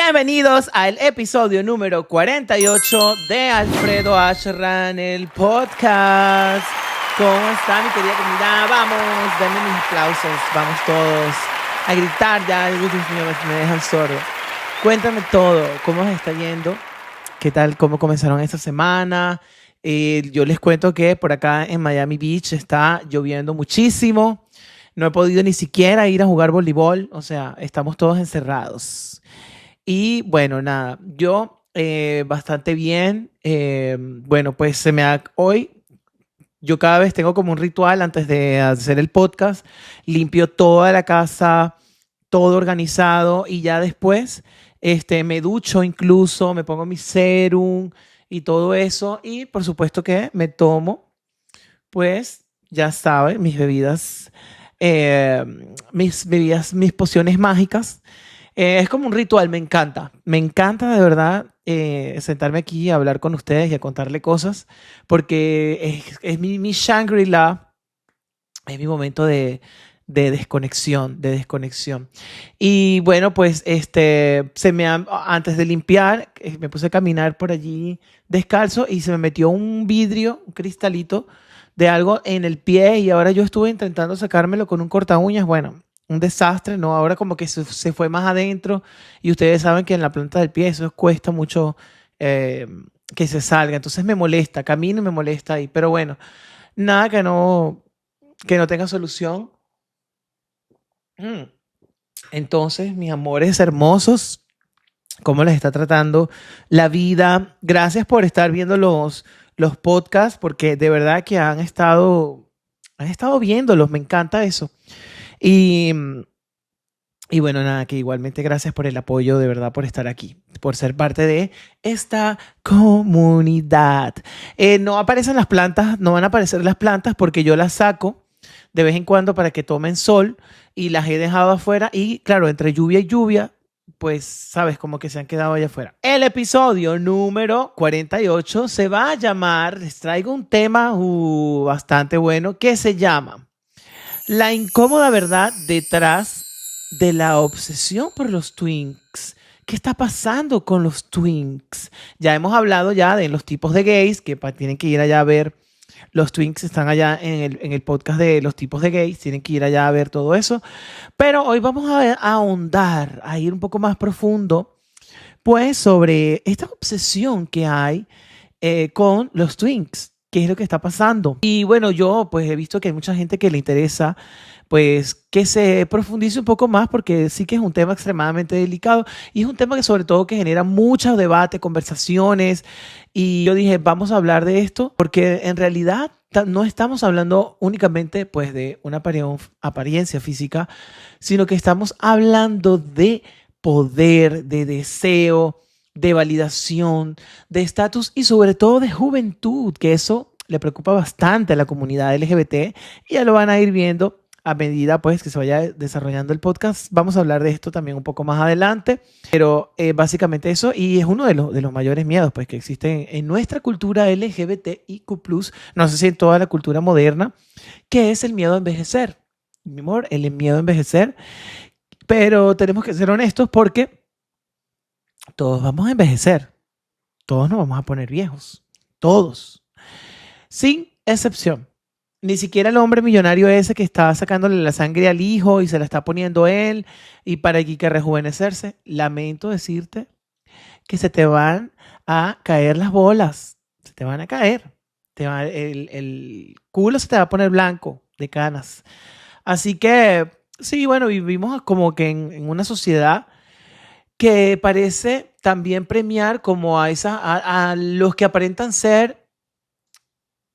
Bienvenidos al episodio número 48 de Alfredo Ashran, el podcast. ¿Cómo está mi querida comunidad? Vamos, denme mis aplausos, vamos todos a gritar ya. Dios mío, me dejan sordo. Cuéntame todo, ¿cómo os está yendo? ¿Qué tal? ¿Cómo comenzaron esta semana? Yo les cuento que por acá en Miami Beach está lloviendo muchísimo. No he podido ni siquiera ir a jugar voleibol, o sea, estamos todos encerrados. Y bueno, nada, yo bastante bien. Bueno, pues hoy yo cada vez tengo como un ritual antes de hacer el podcast. Limpio toda la casa, todo organizado y ya después me ducho incluso, me pongo mi serum y todo eso. Y por supuesto que me tomo, pues ya saben, mis pociones mágicas. Es como un ritual, me encanta de verdad sentarme aquí a hablar con ustedes y a contarle cosas, porque es mi Shangri-La, es mi momento de desconexión. Y bueno, pues antes de limpiar, me puse a caminar por allí descalzo y se me metió un vidrio, un cristalito de algo en el pie y ahora yo estuve intentando sacármelo con un corta uñas, bueno, un desastre, ¿no? Ahora como que se fue más adentro y ustedes saben que en la planta del pie eso cuesta mucho que se salga, entonces me molesta, camino y me molesta ahí, pero bueno, nada que no tenga solución. Entonces, mis amores hermosos, ¿cómo les está tratando la vida? Gracias por estar viendo los podcasts, porque de verdad que han estado viéndolos, me encanta eso. Y bueno, nada, que igualmente gracias por el apoyo, de verdad, por estar aquí, por ser parte de esta comunidad. No aparecen las plantas, no van a aparecer las plantas porque yo las saco de vez en cuando para que tomen sol y las he dejado afuera y claro, entre lluvia y lluvia, pues sabes, como que se han quedado allá afuera. El episodio número 48 se va a llamar, les traigo un tema bastante bueno que se llama la incómoda verdad detrás de la obsesión por los twinks. ¿Qué está pasando con los twinks? Ya hemos hablado ya de los tipos de gays, que tienen que ir allá a ver. Los twinks están allá en el podcast de los tipos de gays, tienen que ir allá a ver todo eso. Pero hoy vamos a ahondar, a ir un poco más profundo, pues sobre esta obsesión que hay con los twinks. ¿Qué es lo que está pasando? Y bueno, yo pues he visto que hay mucha gente que le interesa pues que se profundice un poco más porque sí que es un tema extremadamente delicado y es un tema que sobre todo que genera mucho debate, conversaciones y yo dije vamos a hablar de esto porque en realidad no estamos hablando únicamente pues de una apariencia física, sino que estamos hablando de poder, de deseo, de validación, de estatus y sobre todo de juventud, que eso le preocupa bastante a la comunidad LGBT y ya lo van a ir viendo a medida pues que se vaya desarrollando el podcast. Vamos a hablar de esto también un poco más adelante, pero básicamente eso y es uno de los mayores miedos pues que existen en nuestra cultura LGBTIQ+, no sé si en toda la cultura moderna, que es el miedo a envejecer. Mi amor, el miedo a envejecer, pero tenemos que ser honestos porque todos vamos a envejecer, todos nos vamos a poner viejos, todos, sin excepción. Ni siquiera el hombre millonario ese que está sacándole la sangre al hijo y se la está poniendo él y para aquí que rejuvenecerse. Lamento decirte que se te van a caer las bolas, se te van a caer, el culo se te va a poner blanco de canas. Así que, sí, bueno, vivimos como que en una sociedad que parece también premiar como a los que aparentan ser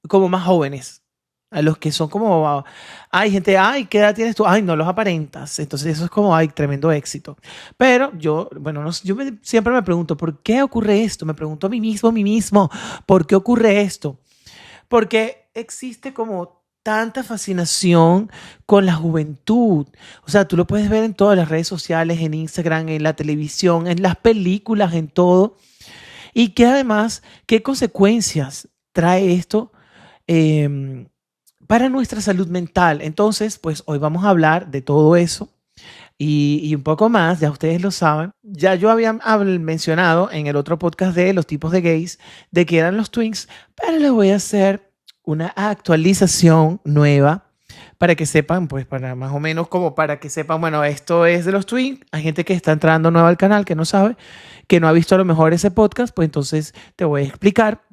como más jóvenes, a los que son como, hay gente, ay, ¿qué edad tienes tú? Ay, no los aparentas. Entonces eso es como, ay, tremendo éxito. Pero yo, bueno, no, siempre me pregunto, ¿por qué ocurre esto? Me pregunto a mí mismo, ¿por qué ocurre esto? Porque existe como tanta fascinación con la juventud. O sea, tú lo puedes ver en todas las redes sociales, en Instagram, en la televisión, en las películas, en todo. Y que además, ¿qué consecuencias trae esto para nuestra salud mental? Entonces, pues hoy vamos a hablar de todo eso. y un poco más, ya ustedes lo saben. Ya yo había mencionado en el otro podcast de los tipos de gays de que eran los twinks, pero les voy a hacer una actualización nueva para que sepan, pues para más o menos como para que sepan, bueno, esto es de los twins. Hay gente que está entrando nueva al canal que no sabe, que no ha visto a lo mejor ese podcast, pues entonces te voy a explicar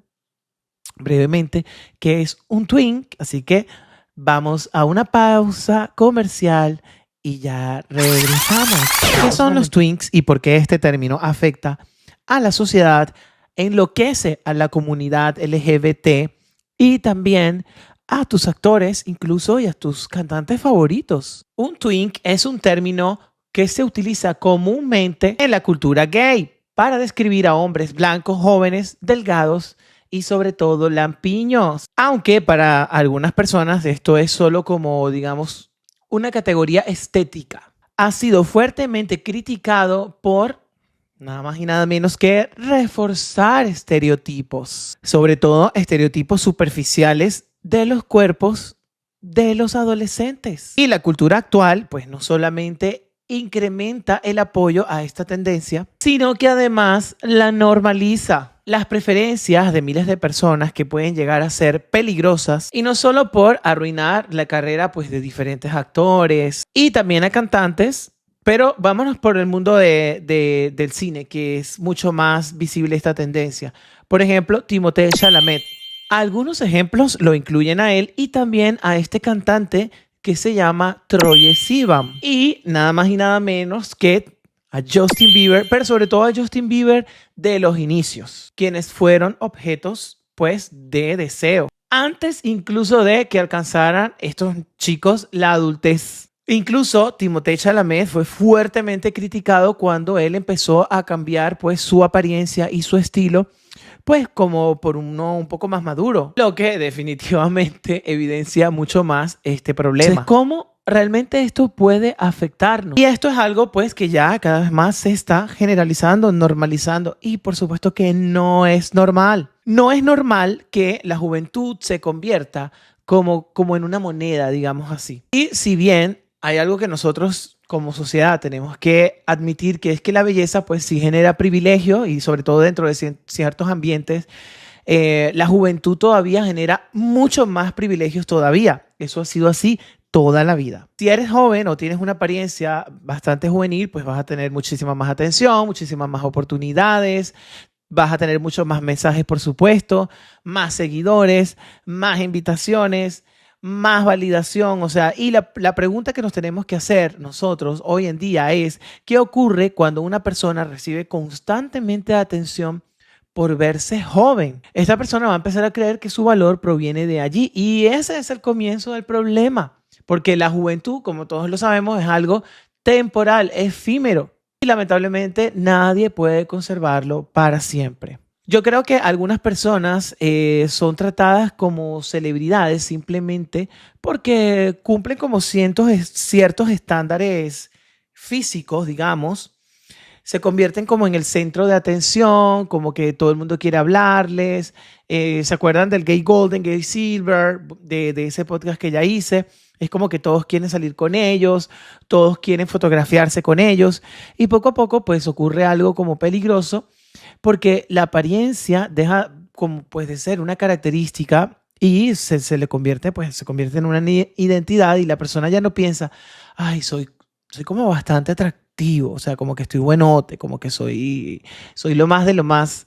brevemente qué es un twink. Así que vamos a una pausa comercial y ya regresamos. ¿Qué son los twinks y por qué este término afecta a la sociedad, enloquece a la comunidad LGBT y también a tus actores, incluso y a tus cantantes favoritos? Un twink es un término que se utiliza comúnmente en la cultura gay para describir a hombres blancos, jóvenes, delgados y sobre todo lampiños. Aunque para algunas personas esto es solo como, digamos, una categoría estética. Ha sido fuertemente criticado por nada más y nada menos que reforzar estereotipos, sobre todo estereotipos superficiales de los cuerpos de los adolescentes. Y la cultura actual, pues no solamente incrementa el apoyo a esta tendencia, sino que además la normaliza. Las preferencias de miles de personas que pueden llegar a ser peligrosas, y no solo por arruinar la carrera pues de diferentes actores y también a cantantes, pero vámonos por el mundo del cine, que es mucho más visible esta tendencia. Por ejemplo, Timothée Chalamet. Algunos ejemplos lo incluyen a él y también a este cantante que se llama Troye Sivan. Y nada más y nada menos que a Justin Bieber, pero sobre todo a Justin Bieber de los inicios, quienes fueron objetos, pues, de deseo. Antes incluso de que alcanzaran estos chicos la adultez. Incluso Timothée Chalamet fue fuertemente criticado cuando él empezó a cambiar, pues, su apariencia y su estilo, pues como por uno un poco más maduro, lo que definitivamente evidencia mucho más este problema. Entonces, ¿cómo realmente esto puede afectarnos? Y esto es algo pues que ya cada vez más se está generalizando, normalizando, y por supuesto que no es normal. No es normal que la juventud se convierta como en una moneda, digamos así. Y si bien hay algo que nosotros como sociedad tenemos que admitir, que es que la belleza pues sí genera privilegio, y sobre todo dentro de ciertos ambientes, la juventud todavía genera muchos más privilegios todavía. Eso ha sido así toda la vida. Si eres joven o tienes una apariencia bastante juvenil, pues vas a tener muchísima más atención, muchísimas más oportunidades, vas a tener muchos más mensajes, por supuesto, más seguidores, más invitaciones, más validación. O sea, y la pregunta que nos tenemos que hacer nosotros hoy en día es: ¿qué ocurre cuando una persona recibe constantemente atención por verse joven? Esta persona va a empezar a creer que su valor proviene de allí, y ese es el comienzo del problema, porque la juventud, como todos lo sabemos, es algo temporal, efímero, y lamentablemente nadie puede conservarlo para siempre. Yo creo que algunas personas son tratadas como celebridades simplemente porque cumplen como ciertos estándares físicos, digamos. Se convierten como en el centro de atención, como que todo el mundo quiere hablarles. ¿Se acuerdan del Gay Golden, Gay Silver, de ese podcast que ya hice? Es como que todos quieren salir con ellos, todos quieren fotografiarse con ellos, y poco a poco pues ocurre algo como peligroso, porque la apariencia deja como pues de ser una característica y se le convierte, pues se convierte en una identidad, y la persona ya no piensa: ay, soy como bastante atractivo, o sea, como que estoy buenote, como que soy lo más de lo más.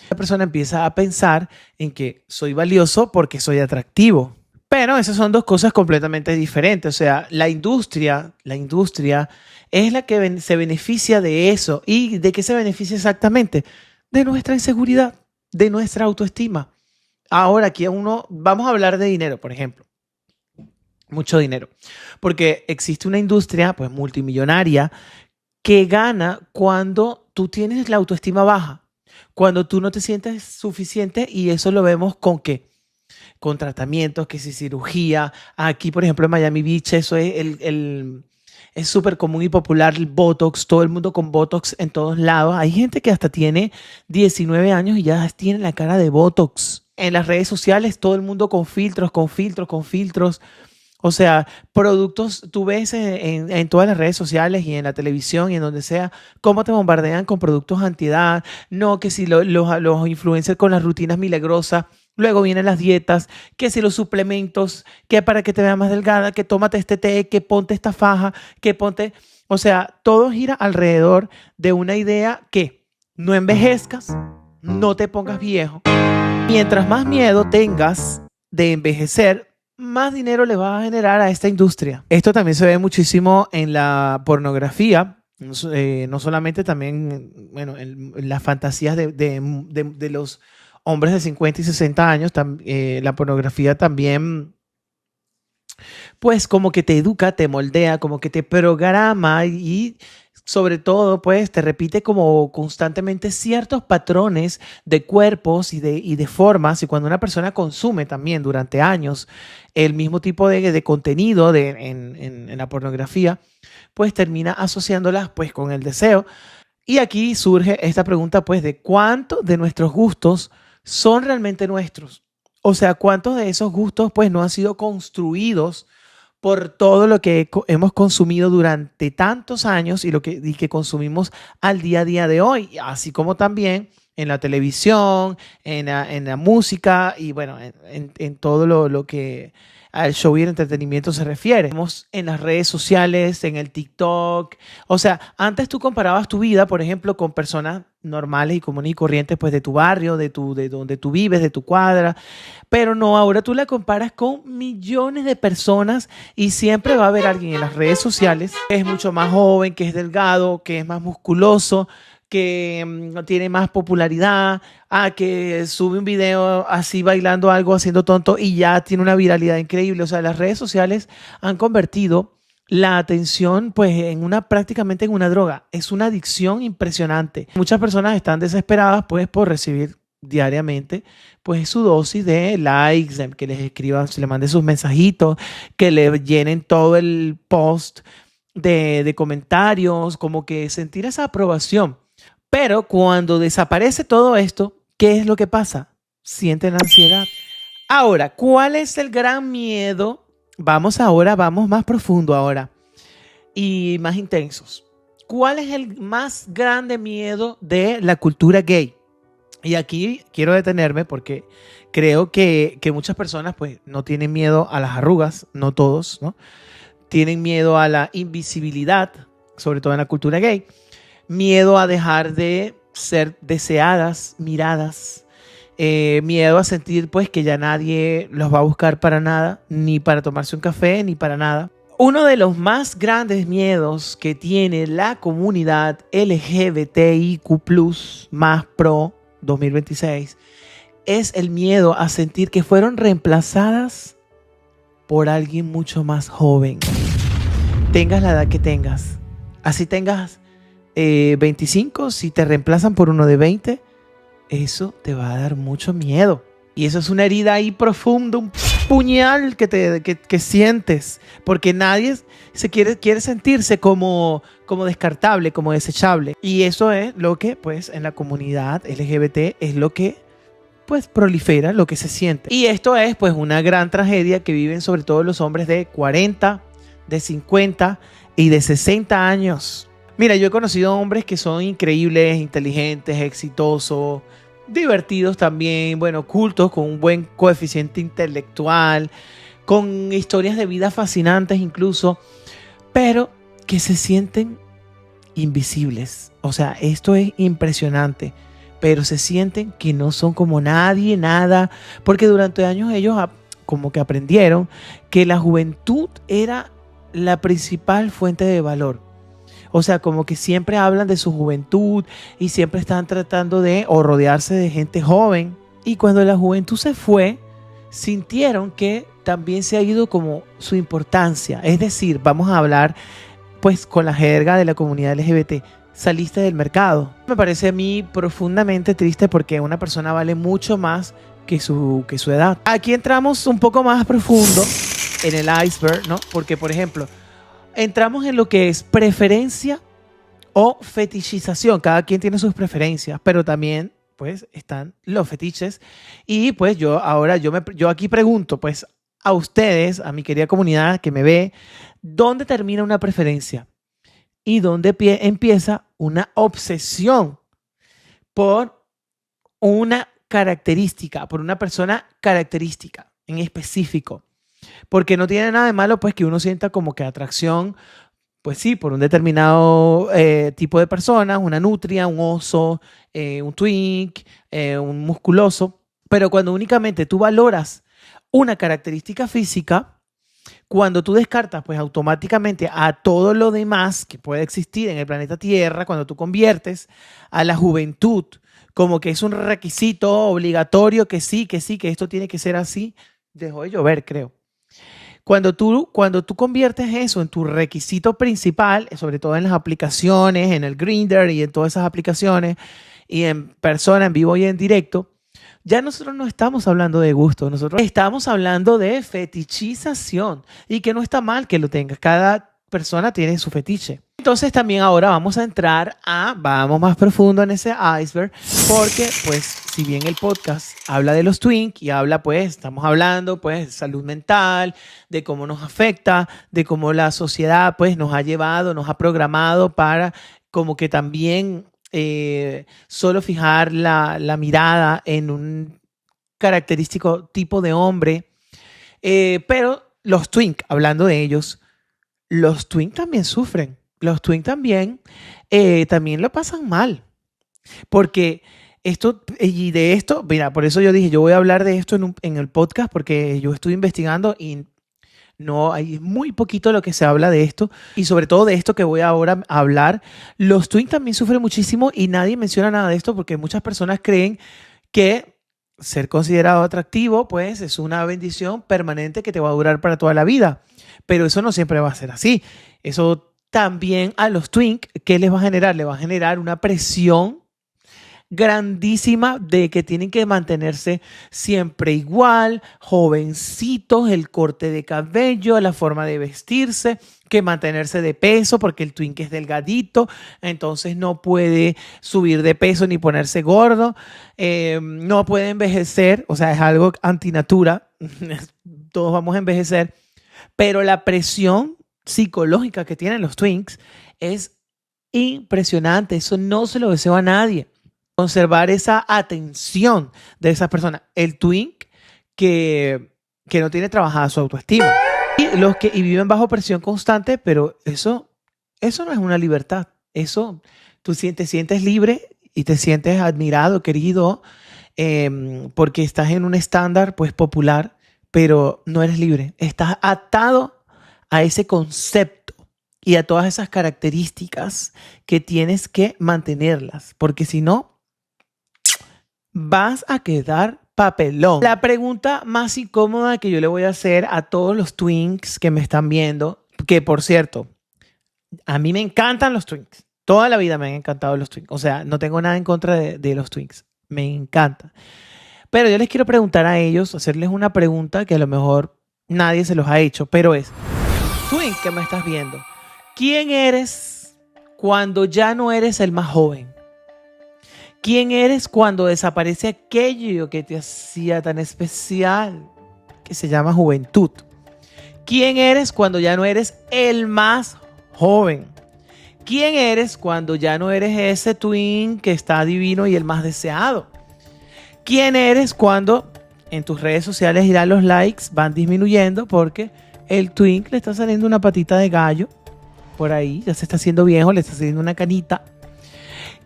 La persona empieza a pensar en que soy valioso porque soy atractivo. Pero esas son dos cosas completamente diferentes. O sea, la industria es la que se beneficia de eso. ¿Y de qué se beneficia exactamente? De nuestra inseguridad, de nuestra autoestima. Ahora aquí vamos a hablar de dinero, por ejemplo. Mucho dinero. Porque existe una industria pues multimillonaria que gana cuando tú tienes la autoestima baja, cuando tú no te sientes suficiente, y eso lo vemos con ¿qué? Con tratamientos, que si cirugía. Aquí, por ejemplo, en Miami Beach, eso es súper común y popular, el Botox, todo el mundo con Botox en todos lados. Hay gente que hasta tiene 19 años y ya tiene la cara de Botox. En las redes sociales, todo el mundo con filtros. O sea, productos, tú ves en todas las redes sociales y en la televisión y en donde sea, cómo te bombardean con productos antiedad. No, que si los influencers con las rutinas milagrosas, luego vienen las dietas, que si los suplementos, que para que te veas más delgada, que tómate este té, que ponte esta faja, que ponte... O sea, todo gira alrededor de una idea que no envejezcas, no te pongas viejo. Mientras más miedo tengas de envejecer, más dinero le vas a generar a esta industria. Esto también se ve muchísimo en la pornografía, no solamente también, bueno, en las fantasías de los hombres de 50 y 60 años, la pornografía también, pues como que te educa, te moldea, como que te programa y sobre todo, pues te repite como constantemente ciertos patrones de cuerpos y de formas. Y cuando una persona consume también durante años el mismo tipo de contenido en la pornografía, pues termina asociándolas pues con el deseo. Y aquí surge esta pregunta pues de cuánto de nuestros gustos son realmente nuestros. O sea, cuántos de esos gustos pues no han sido construidos por todo lo que hemos consumido durante tantos años y que consumimos al día a día de hoy, así como también en la televisión, en la música y bueno, en todo lo que al show y el entretenimiento se refiere. Vemos en las redes sociales, en el TikTok. O sea, antes tú comparabas tu vida, por ejemplo, con personas normales y comunes y corrientes, pues de tu barrio, de donde tú vives, de tu cuadra. Pero no, ahora tú la comparas con millones de personas y siempre va a haber alguien en las redes sociales que es mucho más joven, que es delgado, que es más musculoso, que tiene más popularidad, que sube un video así bailando algo, haciendo tonto y ya tiene una viralidad increíble. O sea, las redes sociales han convertido la atención pues prácticamente en una droga. Es una adicción impresionante. Muchas personas están desesperadas pues por recibir diariamente pues su dosis de likes, que les escriban, se le manden sus mensajitos, que le llenen todo el post de comentarios, como que sentir esa aprobación. Pero cuando desaparece todo esto, ¿qué es lo que pasa? Sienten ansiedad. Ahora, ¿cuál es el gran miedo? Vamos más profundo ahora y más intensos. ¿Cuál es el más grande miedo de la cultura gay? Y aquí quiero detenerme porque creo que muchas personas pues no tienen miedo a las arrugas, no todos, ¿no? Tienen miedo a la invisibilidad, sobre todo en la cultura gay. Miedo a dejar de ser deseadas, miradas. Miedo a sentir pues que ya nadie los va a buscar para nada, ni para tomarse un café, ni para nada. Uno de los más grandes miedos que tiene la comunidad LGBTIQ+, más pro 2026, es el miedo a sentir que fueron reemplazadas por alguien mucho más joven. Tengas la edad que tengas. Así tengas 25, si te reemplazan por uno de 20, eso te va a dar mucho miedo. Y eso es una herida ahí profunda, un puñal que sientes, porque nadie quiere sentirse como descartable, como desechable. Y eso es lo que, pues, en la comunidad LGBT es lo que, pues, prolifera, lo que se siente. Y esto es, pues, una gran tragedia que viven sobre todo los hombres de 40, de 50 y de 60 años. Mira, yo he conocido hombres que son increíbles, inteligentes, exitosos, divertidos también, bueno, cultos, con un buen coeficiente intelectual, con historias de vida fascinantes incluso, pero que se sienten invisibles. O sea, esto es impresionante, pero se sienten que no son como nadie, nada, porque durante años ellos como que aprendieron que la juventud era la principal fuente de valor. O sea, como que siempre hablan de su juventud y siempre están tratando de o rodearse de gente joven. Y cuando la juventud se fue, sintieron que también se ha ido como su importancia. Es decir, vamos a hablar pues con la jerga de la comunidad LGBT. Saliste del mercado. Me parece a mí profundamente triste porque una persona vale mucho más que su edad. Aquí entramos un poco más profundo en el iceberg, ¿no? Porque, por ejemplo, entramos en lo que es preferencia o fetichización. Cada quien tiene sus preferencias, pero también pues están los fetiches. Y pues yo aquí pregunto, pues a ustedes, a mi querida comunidad que me ve, dónde termina una preferencia y dónde empieza una obsesión por una característica, por una persona característica en específico. Porque no tiene nada de malo pues que uno sienta como que atracción, pues sí, por un determinado tipo de personas, una nutria, un oso, un twink, un musculoso. Pero cuando únicamente tú valoras una característica física, cuando tú descartas pues automáticamente a todo lo demás que puede existir en el planeta Tierra, cuando tú conviertes a la juventud como que es un requisito obligatorio, que sí, que esto tiene que ser así, dejó de llover, creo. Cuando tú conviertes eso en tu requisito principal, sobre todo en las aplicaciones, en el Grindr y en todas esas aplicaciones, y en persona, en vivo y en directo, ya nosotros no estamos hablando de gusto, nosotros estamos hablando de fetichización y que no está mal que lo tengas. Cada persona tiene su fetiche. Entonces también ahora vamos más profundo en ese iceberg, porque pues si bien el podcast habla de los twink y estamos hablando pues de salud mental, de cómo nos afecta, de cómo la sociedad pues nos ha llevado, nos ha programado para como que también solo fijar la mirada en un característico tipo de hombre, pero los twink, hablando de ellos, los twink también sufren. Los twink también lo pasan mal. Porque mira, por eso yo dije, yo voy a hablar de esto en el podcast, porque yo estoy investigando y no hay muy poquito lo que se habla de esto. Y sobre todo de esto que voy ahora a hablar. Los twink también sufren muchísimo y nadie menciona nada de esto porque muchas personas creen que ser considerado atractivo, pues es una bendición permanente que te va a durar para toda la vida. Pero eso no siempre va a ser así. Eso también a los twink, ¿qué les va a generar? Le va a generar una presión grandísima de que tienen que mantenerse siempre igual, jovencitos, el corte de cabello, la forma de vestirse, que mantenerse de peso porque el twink es delgadito, entonces no puede subir de peso ni ponerse gordo, no puede envejecer, o sea, es algo antinatura, todos vamos a envejecer, pero la presión psicológica que tienen los twinks es impresionante, eso no se lo deseo a nadie. Conservar esa atención de esa persona. El twink que no tiene trabajada su autoestima. Y viven bajo presión constante, pero eso no es una libertad. Eso, te sientes libre y te sientes admirado, querido, porque estás en un estándar pues popular, pero no eres libre. Estás atado a ese concepto y a todas esas características que tienes que mantenerlas, porque si no, vas a quedar papelón. La pregunta más incómoda que yo le voy a hacer a todos los twinks que me están viendo, que por cierto, a mí me encantan los twinks. Toda la vida me han encantado los twinks. O sea, no tengo nada en contra de los twinks. Me encanta. Pero yo les quiero preguntar a ellos, hacerles una pregunta que a lo mejor nadie se los ha hecho, pero es, twink que me estás viendo, ¿quién eres cuando ya no eres el más joven? ¿Quién eres cuando desaparece aquello que te hacía tan especial, que se llama juventud? ¿Quién eres cuando ya no eres el más joven? ¿Quién eres cuando ya no eres ese twin que está divino y el más deseado? ¿Quién eres cuando en tus redes sociales ya los likes van disminuyendo porque el twin le está saliendo una patita de gallo por ahí, ya se está haciendo viejo, le está saliendo una canita?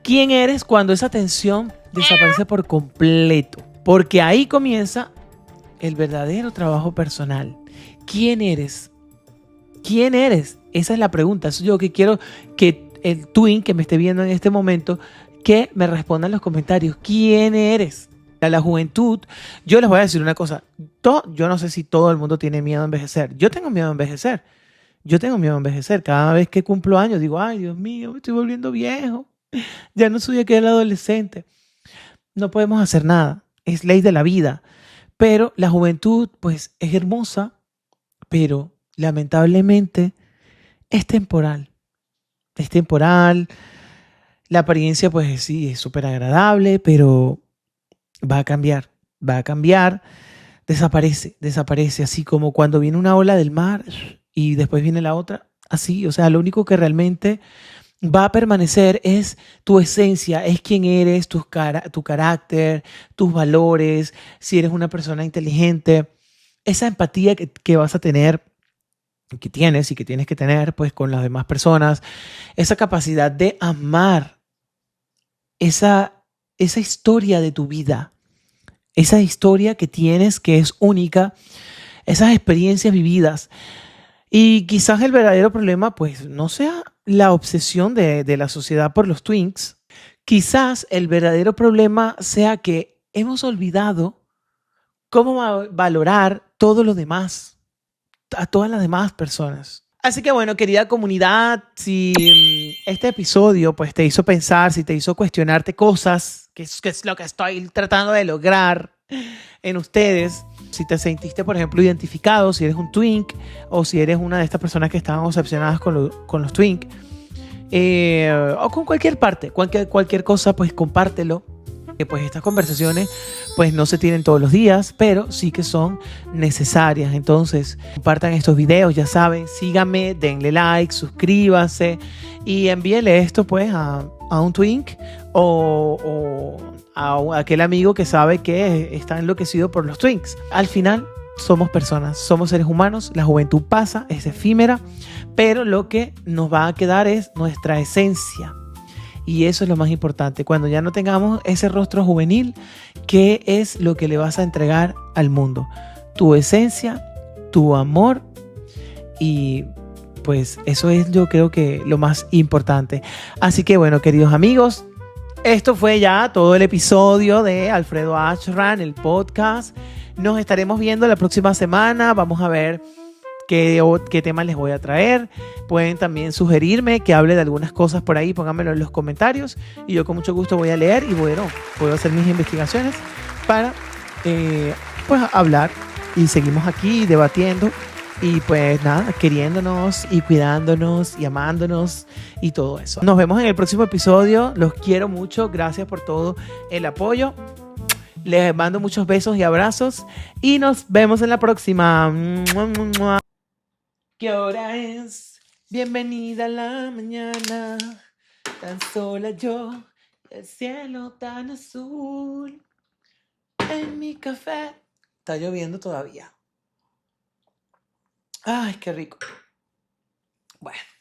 ¿Quién eres cuando esa tensión desaparece por completo? Porque ahí comienza el verdadero trabajo personal. ¿Quién eres? ¿Quién eres? Esa es la pregunta. Eso yo que quiero que el twin que me esté viendo en este momento, que me responda en los comentarios. ¿Quién eres? A la juventud, yo les voy a decir una cosa. Yo no sé si todo el mundo tiene miedo a envejecer. Yo tengo miedo a envejecer. Cada vez que cumplo años digo, ay, Dios mío, me estoy volviendo viejo. Ya no soy aquel adolescente. No podemos hacer nada. Es ley de la vida. Pero la juventud, pues, es hermosa, pero lamentablemente es temporal. Es temporal. La apariencia, pues, sí, es súper agradable, pero va a cambiar. Va a cambiar. desaparece, así como cuando viene una ola del mar y después viene la otra, así, o sea, lo único que realmente va a permanecer es tu esencia, es quién eres, tu carácter, tus valores, si eres una persona inteligente, esa empatía que vas a tener, que tienes y que tienes que tener pues con las demás personas, esa capacidad de amar esa historia de tu vida, esa historia que tienes que es única, esas experiencias vividas. Y quizás el verdadero problema, pues, no sea la obsesión de la sociedad por los twinks. Quizás el verdadero problema sea que hemos olvidado cómo valorar todo lo demás, a todas las demás personas. Así que bueno, querida comunidad, si este episodio pues te hizo pensar, si te hizo cuestionarte cosas, que es lo que estoy tratando de lograr en ustedes, si te sentiste, por ejemplo, identificado, si eres un twink o si eres una de estas personas que estaban obsesionadas con los twink, o con cualquier parte, cualquier cosa, pues compártelo. Que pues estas conversaciones pues no se tienen todos los días, pero sí que son necesarias. Entonces, compartan estos videos, ya saben, síganme, denle like, suscríbanse y envíenle esto pues a un twink o a aquel amigo que sabe que está enloquecido por los twinks. Al final, somos personas, somos seres humanos, la juventud pasa, es efímera, pero lo que nos va a quedar es nuestra esencia. Y eso es lo más importante. Cuando ya no tengamos ese rostro juvenil, ¿qué es lo que le vas a entregar al mundo? Tu esencia, tu amor y pues eso es yo creo que lo más importante. Así que bueno, queridos amigos, esto fue ya todo el episodio de Alfredo Ashran, el podcast. Nos estaremos viendo la próxima semana. Vamos a ver qué temas les voy a traer. Pueden también sugerirme que hable de algunas cosas por ahí, pónganmelo en los comentarios y yo con mucho gusto voy a leer y bueno, puedo hacer mis investigaciones para pues hablar y seguimos aquí debatiendo y pues nada, queriéndonos y cuidándonos y amándonos y todo eso. Nos vemos en el próximo episodio, los quiero mucho, gracias por todo el apoyo. Les mando muchos besos y abrazos y nos vemos en la próxima. ¿Qué hora es? Bienvenida a la mañana, tan sola yo, el cielo tan azul, en mi café. Está lloviendo todavía. Ay, qué rico. Bueno.